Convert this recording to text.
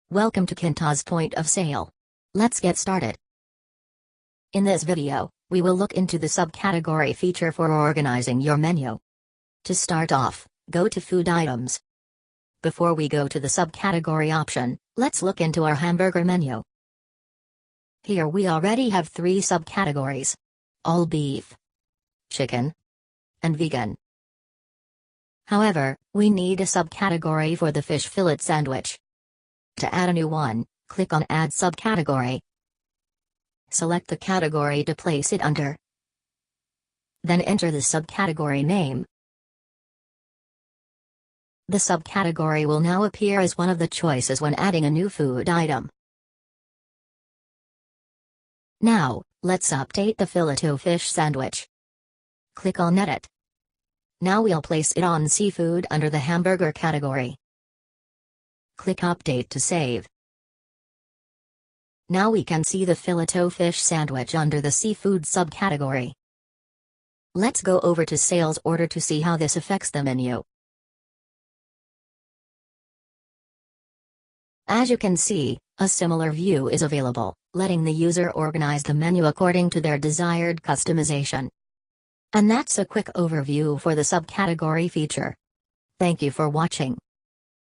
Welcome to Kinta's Point of Sale. Let's get started. In this video, we will look into the subcategory feature for organizing your menu. To start off, go to Food Items. Before we go to the subcategory option, let's look into our hamburger menu. Here we already have 3 subcategories: all beef, chicken, and vegan. However, we need a subcategory for the fish fillet sandwich. To add a new one, click on Add Subcategory. Select the category to place it under. Then enter the subcategory name. The subcategory will now appear as one of the choices when adding a new food item. Now, let's update the filet-o-fish sandwich. Click on Edit. Now we'll place it on seafood under the hamburger category. Click Update to save. Now we can see the filet-o-fish sandwich under the seafood subcategory. Let's go over to Sales Order to see how this affects the menu. As you can see, a similar view is available, letting the user organize the menu according to their desired customization. And that's a quick overview for the subcategory feature. Thank you for watching.